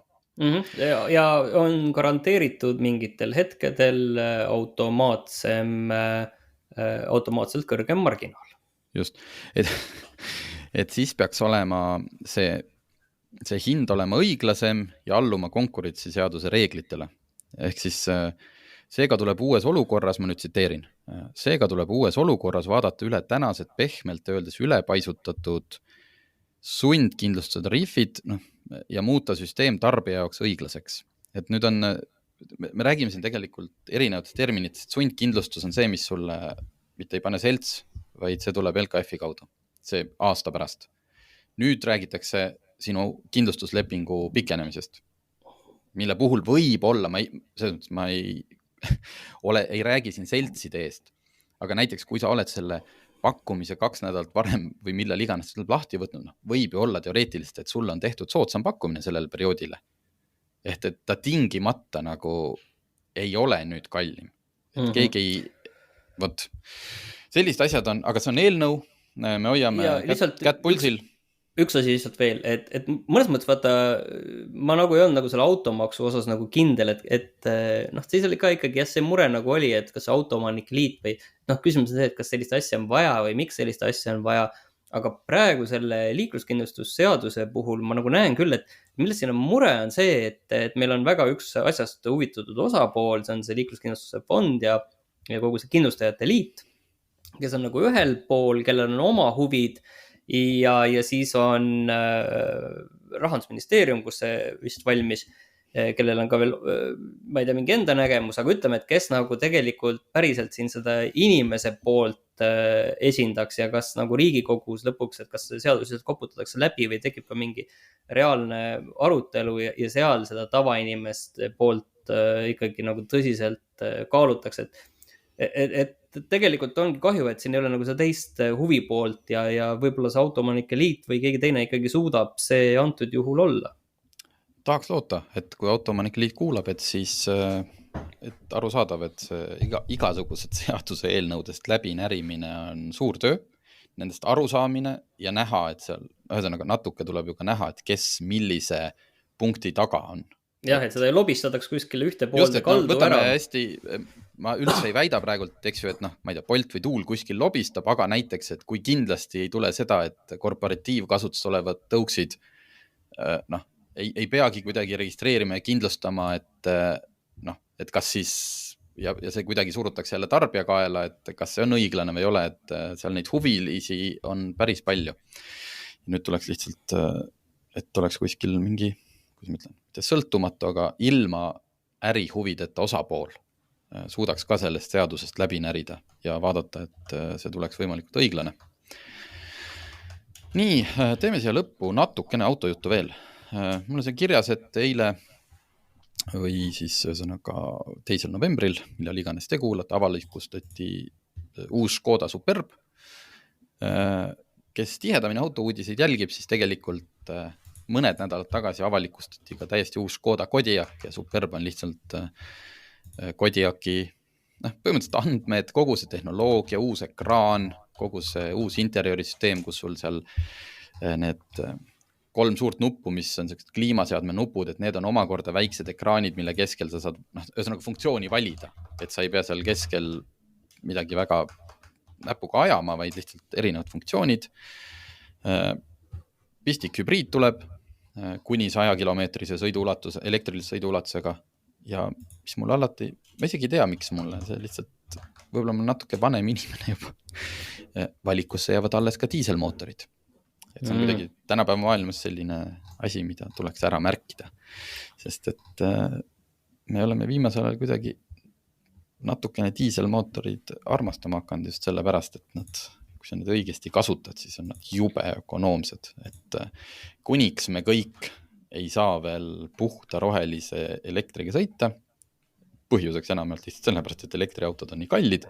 Ja on garanteeritud mingitel hetkedel automaatselt kõrgem marginaal. Just, et siis peaks olema see hind olema õiglasem ja alluma konkurentsiseaduse reeglitele. Ehk siis seega tuleb uues olukorras, ma nüüd tsiteerin, seega tuleb uues olukorras vaadata üle tänased pehmelt öeldes ülepaisutatud sundkindlustuse tariifid ja muuta süsteem tarbija jaoks õiglaseks. Et nüüd on, me räägime siin tegelikult erinevatest terminitest, sundkindlustus on see, mis sulle mitte ei pane selts, vaid see tuleb LKF-i kaudu, see aasta pärast. Nüüd räägitakse sinu kindlustuslepingu pikenemisest, mille puhul võib olla, ma ei räägi siin seltside eest, aga näiteks kui sa oled selle pakkumise 2 nädalat varem või millal iganes tuleb lahti võtnud, võib ju olla teoreetiliselt, et sulle on tehtud soodsam pakkumine sellele perioodile. Et ta tingimata nagu ei ole nüüd kallim. Et keegi võt, sellised asjad on, aga see on eelnõu, me hoiame kätt pulsil. Üks asi lihtsalt veel, et mõnes mõttes vaata, ma nagu ei olnud nagu selle automaksu osas nagu kindel, et siis oli ka ikkagi see mure nagu oli, et kas autoomanike liit või küsimus on see, et kas sellist asja on vaja või miks sellist asja on vaja, aga praegu selle liikluskindlustusseaduse puhul ma nagu näen küll, et milles siin on mure on see, et meil on väga üks asjast huvitatud osapool, see on see liikluskindlustuse fond ja kogu see kindlustajate liit, kes on nagu ühel pool, kellel on oma huvid ja siis on Rahandusministeerium, kus see vist valmis, kellel on ka veel, ma ei tea, mingi enda nägemus, aga ütleme, et kes nagu tegelikult päriselt siin seda inimese poolt esindaks ja kas nagu Riigikogus lõpuks, et kas seaduses koputatakse läbi või tekib ka mingi reaalne arutelu ja seal seda tavainimest poolt ikkagi nagu tõsiselt kaalutakse, et tegelikult ongi kahju, et siin ei ole nagu seda teist huvi poolt ja võib-olla see autoomanike liit või keegi teine ikkagi suudab see antud juhul olla. Tahaks loota, et kui autoomanike liit kuulab, et siis et aru saadav, et igasugused seaduse eelnõudest läbinärimine on suur töö, nendest arusaamine ja näha, et seal ühesõnaga natuke tuleb ju ka näha, et kes millise punkti taga on. Jah, et seda ei lobistataks kuskile ühte poolde kaldu ära. Hästi, ma üldse ei väida praegult, eks ju, et ma ei tea, Bolt või Tuul kuskil lobistab, aga näiteks, et kui kindlasti ei tule seda, et korporatiivkasutus olevad tõuksid ei peagi kuidagi registreerima ja kindlustama, et kas siis ja see kuidagi surutakse jälle tarbija kaela, et kas see on õiglane või ei ole, et seal neid huvilisi on päris palju. Nüüd tuleks lihtsalt, et oleks kuskil mingi kuidas ma ütlen, sõltumatu, aga ilma ärihuvideta osapool suudaks ka sellest seadusest läbi närida ja vaadata, et see tuleks võimalikult õiglane. Nii, teeme siia lõppu natukene autojuttu veel. Mul on see kirjas, et eile või siis ühesõnaga 2. novembril, millal iganes te kuulate, avalikustati uus Škoda Superb. Kes tihedamini autouudiseid jälgib, siis tegelikult mõned nädalad tagasi avalikustati ka täiesti uus Škoda Kodiaq ja Superb on lihtsalt Kodiaqi põhimõtteliselt andmed, kogu see tehnoloogia, uus ekraan, kogu see uus interjöörisüsteem, kus sul seal need 3 suurt nuppu, mis on sellised kliimaseadme nupud, et need on omakorda väiksed ekraanid, mille keskel sa saad ühesõnaga funktsiooni valida, et sa ei pea seal keskel midagi väga näpuga ajama, vaid lihtsalt erinevad funktsioonid. Pistik hübriid tuleb kuni 100 kilomeetrise sõiduulatuse, elektrilise sõiduulatusega ja mis mul alati, ma isegi ei tea, miks mulle, see lihtsalt võib-olla mul natuke vanem inimene juba valikusse jäävad alles ka diiselmootorid. Et see on kuidagi tänapäeva maailmas selline asi, mida tuleks ära märkida, sest et me oleme viimasel ajal kuidagi natukene diiselmootorid armastama hakanud just selle pärast, et nad kui sa neid õigesti kasutad, siis on nad jube ökonoomsed, et kuniks me kõik ei saa veel puhta rohelise elektriga sõita, põhjuseks enamalt lihtsalt sellepärast, et elektriautod on nii kallid,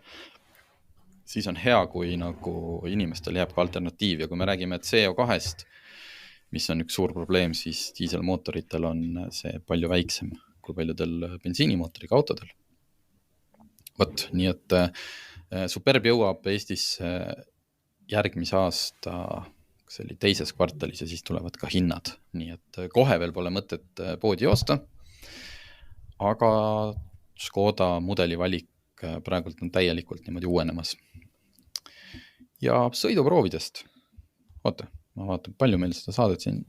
siis on hea, kui nagu inimestel jääb ka alternatiiv ja kui me räägime CO2-st, mis on üks suur probleem, siis diiselmootoritel on see palju väiksem kui paljudel bensiinimootoriga autodel. Võt, nii et Superb jõuab Eestis järgmise aasta, see oli teises kvartalis ja siis tulevad ka hinnad, nii et kohe veel pole mõtet poodi joosta, aga Škoda mudeli valik praegult on täielikult niimoodi uuenemas. Ja sõiduproovidest, oota, ma vaatan, palju meil seda saadet siin,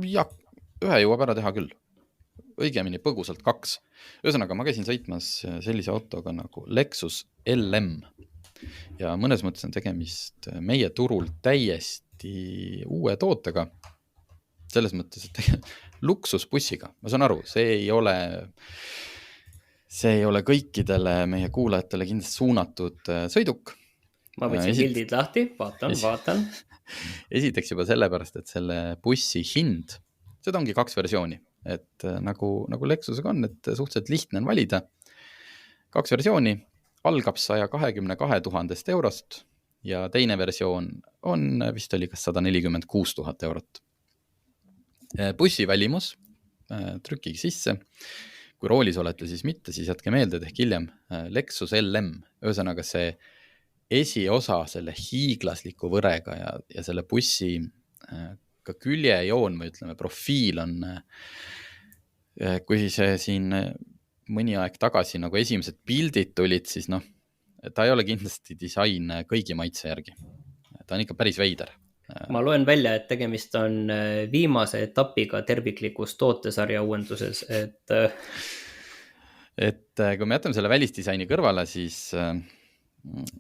ja ühe jõuab ära teha küll, õigemini põgusalt 2. Ühesõnaga, ma käisin sõitmas sellise autoga nagu Lexus LM ja mõnes mõttes on tegemist meie turul täiesti uue tootega, selles mõttes, et luksusbussiga, ma saan aru, see ei ole kõikidele meie kuulajatele kindlasti suunatud sõiduk. Ma võtsin pildid lahti, vaatan. Esiteks juba sellepärast, et selle bussi hind, seda ongi 2 versiooni, et nagu Lexusega on, et suhteliselt lihtne on valida. 2 versiooni, algab 122 000 eurost ja teine versioon on vist oli kas 146 000 eurot. Bussi välimus, trükige sisse. Kui roolis olete, siis mitte, siis jätke meelde, ehk hiljem Lexus LM, ühesõnaga see esiosa selle hiiglasliku võrega ja selle bussi ka küljejoon või ütleme profiil on, kui see siin mõni aeg tagasi nagu esimesed pildid tulid, siis ta ei ole kindlasti disain kõigi maitse järgi. Ta on ikka päris veider. Ma loen välja, et tegemist on viimase etapiga terviklikus tootesarja uuenduses, et kui me jätame selle välisdisaini kõrvale, siis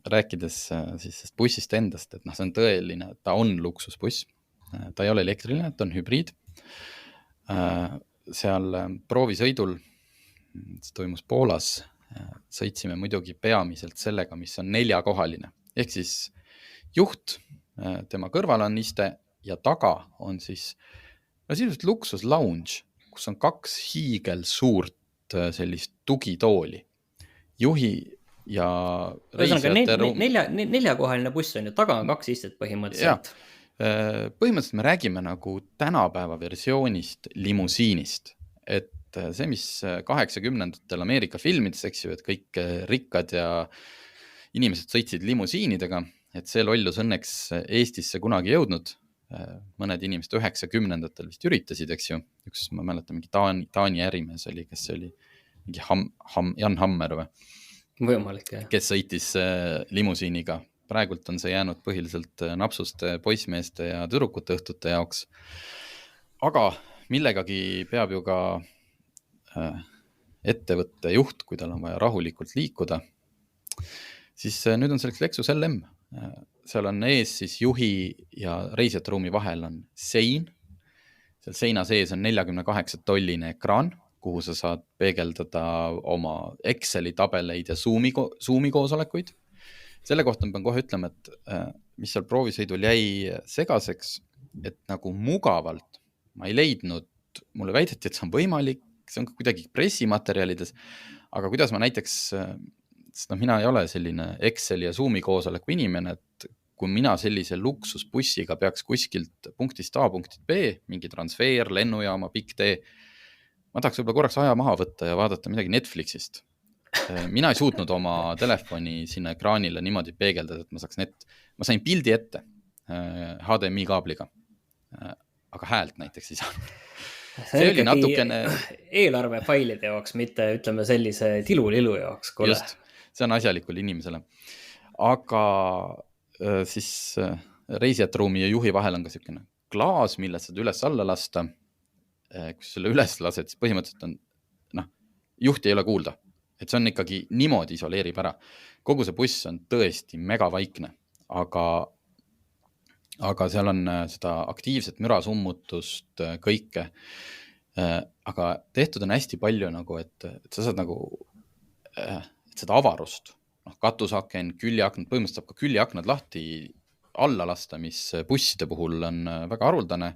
rääkides siis bussist endast, et see on tõeline, ta on luksusbuss, ta ei ole elektriline, ta on hübriid. Seal proovisõidul, see toimus Poolas, sõitsime muidugi peamiselt sellega, mis on 4-kohaline, ehk siis juht, tema kõrval on iste ja taga on siis sisuliselt luksus lounge, kus on 2 hiigel suurt sellist tugitooli. Juhi ja reisijate ruum. 4-kohaline buss on ju, taga on 2 istet põhimõtteliselt. Põhimõtteliselt me räägime nagu tänapäeva versioonist limusiinist, et see, mis 80-ndatel Ameerika filmides, eks ju, et kõik rikkad ja inimesed sõitsid limusiinidega, et see lollus õnneks Eestisse kunagi jõudnud. Mõned inimesed 90-ndatel vist üritasid, eks ju. Üks, ma mäletan, mingi Taani ärimees oli, kes oli mingi Jan Hammer või? Võimalik, jah. Kes sõitis limusiiniga. Praegult on see jäänud põhiliselt napsuste, poissmeeste ja tüdrukute õhtute jaoks. Aga millegagi peab ju ka ettevõtte juht, kui tal on vaja rahulikult liikuda. Siis nüüd on selleks Lexus LM. Seal on ees siis juhi ja reisijatruumi vahel on sein. Seal seina sees on 48-tolline ekraan, kuhu sa saad peegeldada oma Exceli tabeleid ja Zoomi koosolekuid. Selle kohta ma pean kohe ütlema, et mis seal proovisõidul jäi segaseks, et nagu mugavalt ma ei leidnud, mulle väideti, et see on võimalik, see on kuidagi pressimaterjalides, aga kuidas ma näiteks, sest mina ei ole selline Exceli ja Zoomi koosoleku inimene, et kui mina sellise luksusbussiga peaks kuskilt punktist A punktist B, mingi transfer, lennujaama, pikk tee, ma tahaks võib-olla korraks aja maha võtta ja vaadata midagi Netflixist. Mina ei suutnud oma telefoni sinna ekraanile niimoodi peegeldada, et ma sain pildi ette HDMI kaabliga, aga häält näiteks ei saanud. See oli natukene eelarvefailide jaoks, mitte ütleme sellise tilulilu jaoks. Just, see on asjalikul inimesele. Aga siis reisijatruumi ja juhi vahel on ka selline klaas, mille saad üles alla lasta. Kui selle üles lased, siis põhimõtteliselt on, juhti ei ole kuulda. Et see on ikkagi niimoodi isoleerib ära. Kogu see buss on tõesti megavaikne, aga seal on seda aktiivset mürasummutust kõike. Aga tehtud on hästi palju nagu, et sa saad nagu seda avarust, katusaken, küljeaknad, põhimõtteliselt saab ka küljeaknad lahti alla lasta, mis busside puhul on väga haruldane,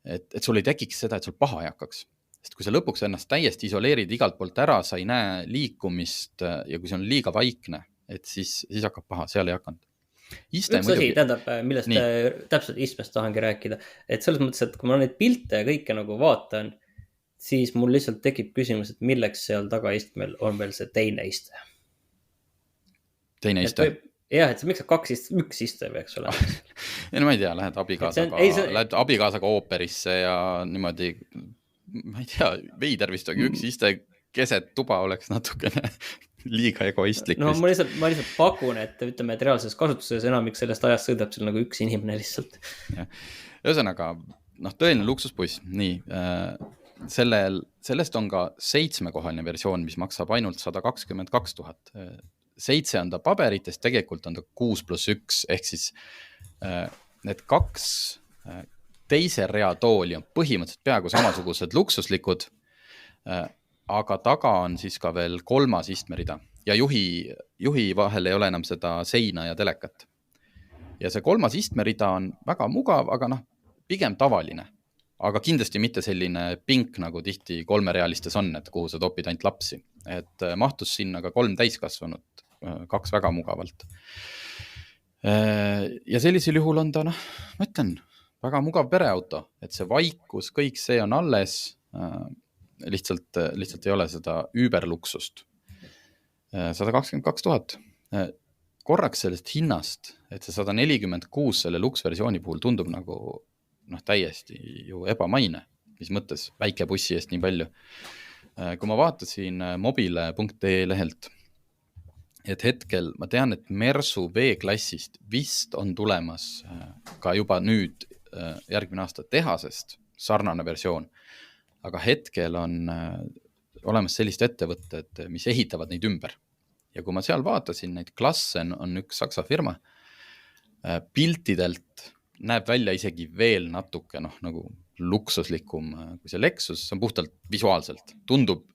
et sul ei tekiks seda, et sul paha ei hakkaks. sest kui sa lõpuks ennast täiesti isoleerid igalt poolt ära, sa ei näe liikumist ja kui see on liiga vaikne, et siis hakkab paha, seal ei hakanud. Üks asi, tähendab, millest täpselt istmest tahangi rääkida, et selles mõttes, et kui ma neid pilte ja kõike nagu vaatan, siis mul lihtsalt tekib küsimus, et milleks seal tagaistmel on veel see teine iste. Teine iste? Jah, et miks üks iste peaks olema? Ja no ma ei tea, lähed abikaasaga ooperisse ja niimoodi, ma ei tea, veider vist ongi üks iste keset tuba oleks natukene liiga egoistlik. No ma lihtsalt pakun, et ütleme, et reaalses kasutuses enamik sellest ajast sõidab seal nagu üks inimene lihtsalt. Ühesõnaga, tõeline luksusbuss, nii, sellest on ka 7-kohaline versioon, mis maksab ainult 122 000. 7 on ta paberites, tegelikult on ta 6+1, ehk siis need 2 teise rea tooli on põhimõtteliselt peaaegu samasugused luksuslikud, aga taga on siis ka veel 3. istmerida ja juhi vahel ei ole enam seda seina ja telekat. Ja see 3. istmerida on väga mugav, aga pigem tavaline, aga kindlasti mitte selline pink, nagu tihti 3-realistes on, et kuhu sa topid ainult lapsi. Et mahtus sinna ka 3 täiskasvanut, 2 väga mugavalt. Ja sellisel juhul on ta, ma ütlen, väga mugav pereauto, et see vaikus, kõik see on alles, lihtsalt ei ole seda üüberluksust. 122 000. Korraks sellest hinnast, et see 146 selle luksversiooni puhul tundub nagu täiesti ju ebamaine, mis mõttes väike bussi eest nii palju. Kui ma vaatasin mobile.ee lehelt, et hetkel ma tean, et Mersu V-klassist vist on tulemas ka juba nüüd järgmine aasta tehasest sarnane versioon, aga hetkel on olemas sellist ettevõtted, mis ehitavad neid ümber. Ja kui ma seal vaatasin, neid Klassen on üks saksa firma, piltidelt näeb välja isegi veel natuke nagu luksuslikum kui see Lexus, see on puhtalt visuaalselt. Tundub,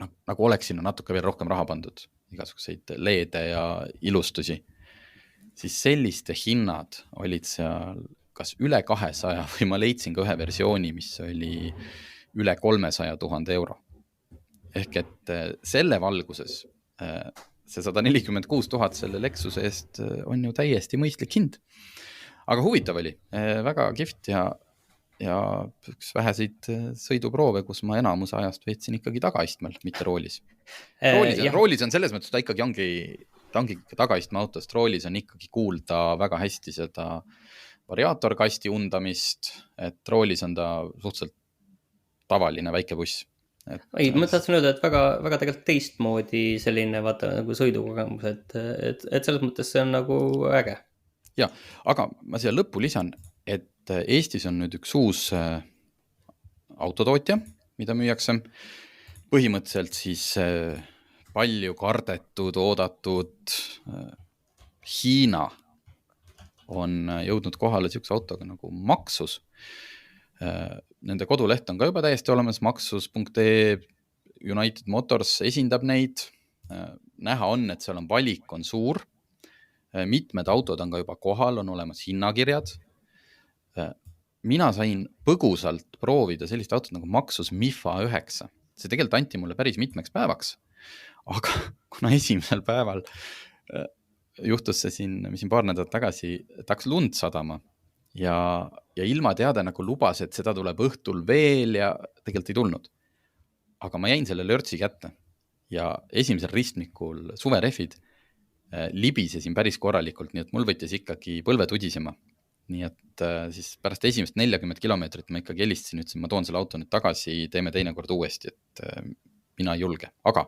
nagu oleks sinna natuke veel rohkem raha pandud, igasuguseid LED ja ilustusi. Siis selliste hinnad olid seal kas üle 200 või ma leidsin ka ühe versiooni, mis oli üle 300 000 euro. Ehk et selle valguses see 146 000 selle Lexuse eest on ju täiesti mõistlik hind. Aga huvitav oli, väga kihvt ja üks väheseid sõiduproove, kus ma enamuse ajast veetsin ikkagi tagaistmel, mitte roolis. Roolis on selles mõttes, ta ikkagi ongi tagaistme autost, roolis on ikkagi kuulda väga hästi seda variaatorkasti undamist, et roolis on ta suhteliselt tavaline väike buss. Ei, ma tahtsin öelda, et väga tegelikult teistmoodi selline nagu sõidukogemus, et selles mõttes see on nagu äge. Ja, aga ma siia lõppu lisan, et Eestis on nüüd üks uus autotootja, mida müüakse. Põhimõtteliselt siis palju kardetud, oodatud Hiina on jõudnud kohale siukse autoga nagu Maxus. Nende koduleht on ka juba täiesti olemas, Maxus.ee, United Motors esindab neid. Näha on, et seal on valik on suur. Mitmed autod on ka juba kohal, on olemas hinnakirjad. Mina sain põgusalt proovida sellist autot nagu Maxus Mifa 9. See tegelikult anti mulle päris mitmeks päevaks, aga kuna esimesel päeval juhtus see siin paar nädalat tagasi, tahaks lund sadama ja ilma teada nagu lubas, et seda tuleb õhtul veel ja tegelikult ei tulnud. Aga ma jäin selle lörtsi kätte ja esimesel ristmikul suverehvid libisesin päris korralikult, nii et mul võttis ikkagi põlved udisema. Nii et siis pärast esimest 40 kilomeetrit ma ikkagi helistasin, ütlesin, ma toon selle auto nüüd tagasi, teeme teinekord uuesti, et mina ei julge. Aga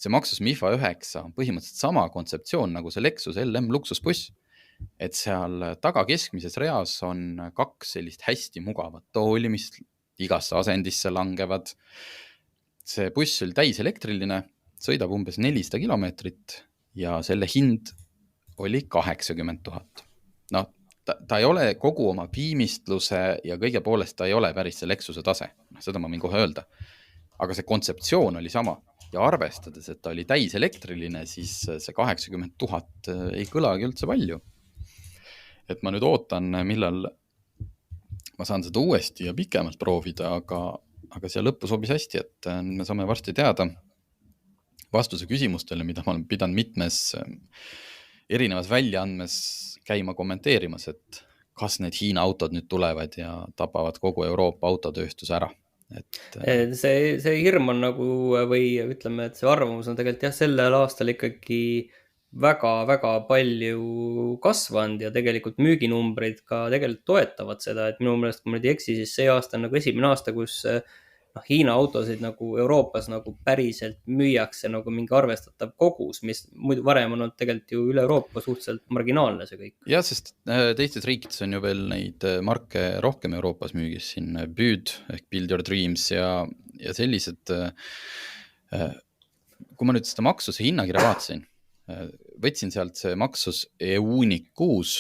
see Maxus Mifa 9 on põhimõtteliselt sama kontseptsioon nagu see Lexus LM luksusbuss, et seal taga keskmises reas on 2 sellist hästi mugavat tooli, mis igasse asendisse langevad. See buss oli täiselektriline, sõidab umbes 400 kilomeetrit ja selle hind oli 80 000. No, ta ei ole kogu oma piimistluse ja kõige poolest ta ei ole päris see Lexuse tase. Seda ma võin kohe öelda. Aga see kontseptsioon oli sama ja arvestades, et ta oli täiselektriline, siis see 80 000 ei kõlagi üldse palju. Et ma nüüd ootan, millal ma saan seda uuesti ja pikemalt proovida, aga siia lõppu sobis hästi, et me saame varsti teada vastuse küsimustele, mida ma olen pidanud mitmes erinevas väljaandmes käima kommenteerimas, et kas need Hiina autod nüüd tulevad ja tapavad kogu Euroopa autotööstus ära. See hirm on nagu, või ütleme, et see arvamus on tegelikult sellel aastal ikkagi väga-väga palju kasvanud ja tegelikult müüginumbrid ka tegelikult toetavad seda, et minu meelest, kui ma nüüd ei eksi, siis see aasta on nagu esimene aasta, kus Hiina autosid nagu Euroopas nagu päriselt müüakse nagu mingi arvestatav kogus, mis muidu varem on olnud tegelikult ju üle Euroopa suhteliselt marginaalne see kõik. Ja, sest teistes riikides on ju veel neid marke rohkem Euroopas müügis, siin Büüd ehk Build Your Dreams ja sellised. Kui ma nüüd seda maksuse hinnakirja vaatasin, võtsin sealt see maksus EUNIC 6,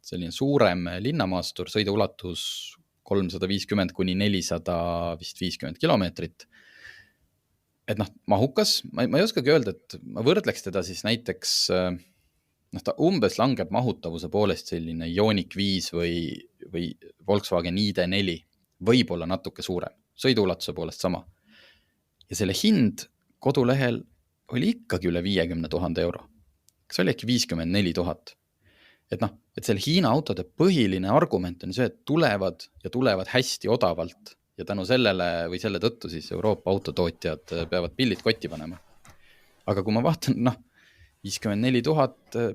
selline suurem linnamaastur, sõiduulatus 350 kuni 450 kilomeetrit. Et mahukas, ma ei oskagi öelda, et ma võrdleks teda siis näiteks, ta umbes langeb mahutavuse poolest selline Ioniq 5 või Volkswagen ID4, võib-olla natuke suurem, sõiduulatuse poolest sama. Ja selle hind kodulehel oli ikkagi üle 50 000 euro. Kas oli äkki 54 000? Et selle Hiina autode põhiline argument on see, et tulevad hästi odavalt ja tänu sellele või selle tõttu siis Euroopa autotootjad peavad pillid kotti panema. Aga kui ma vaatan, 54 000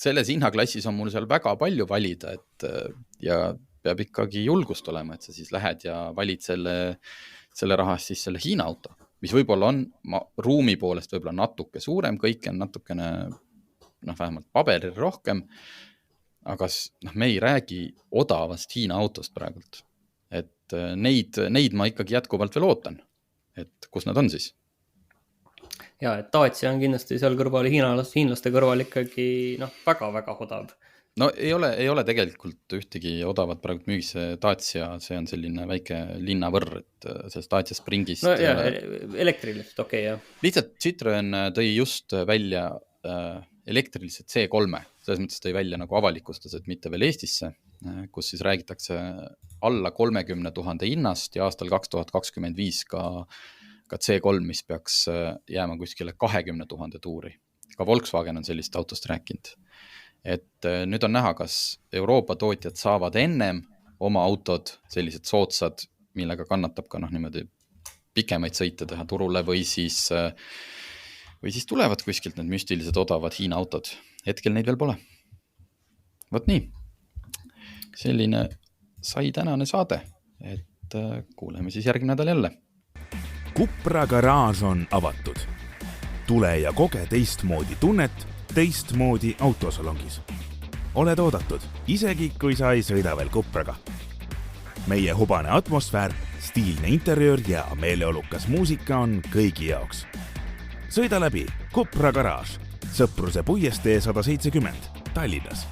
selles hinnaklassis on mul seal väga palju valida, ja peab ikkagi julgust olema, et sa siis lähed ja valid selle rahast siis selle Hiina auto, mis võib-olla on ruumi poolest võib-olla natuke suurem, kõik on natukene vähemalt paberil rohkem, aga me ei räägi odavast Hiina autost praegult. Et neid ma ikkagi jätkuvalt veel ootan, et kus nad on siis? Ja, et Dacia on kindlasti seal kõrval, hiinlaste kõrval ikkagi väga-väga odav. No ei ole tegelikult ühtegi odavat praegu müügis Dacia, see on selline väike linnavõrr, et sellest Dacia Springist. No ja, elektriliselt, okei, jah. Lihtsalt Citroen tõi just välja elektrilised C3, selles mõttes tõi välja nagu avalikustas, et mitte veel Eestisse, kus siis räägitakse alla 30 000 hinnast ja aastal 2025 ka C3, mis peaks jääma kuskile 20 000 tuuri. Ka Volkswagen on sellist autost rääkinud. Et nüüd on näha, kas Euroopa tootjad saavad ennem oma autod sellised soodsad, millega kannatab ka niimoodi pikemaid sõite teha turule või siis tulevad kuskilt need müstilised odavad Hiina autod. Hetkel neid veel pole. Võt nii. Selline sai tänane saade, et kuuleme siis järgmine nädal jälle. Cupra garaaž on avatud. Tule ja koge teistmoodi tunnet teistmoodi autosalongis. Oled oodatud, isegi kui sa ei sõida veel Cupraga. Meie hubane atmosfäär, stiilne interiöör ja meeleolukas muusika on kõigi jaoks. Sõida läbi Cupra garaaž, Sõpruse puiestee 170 Tallinnas.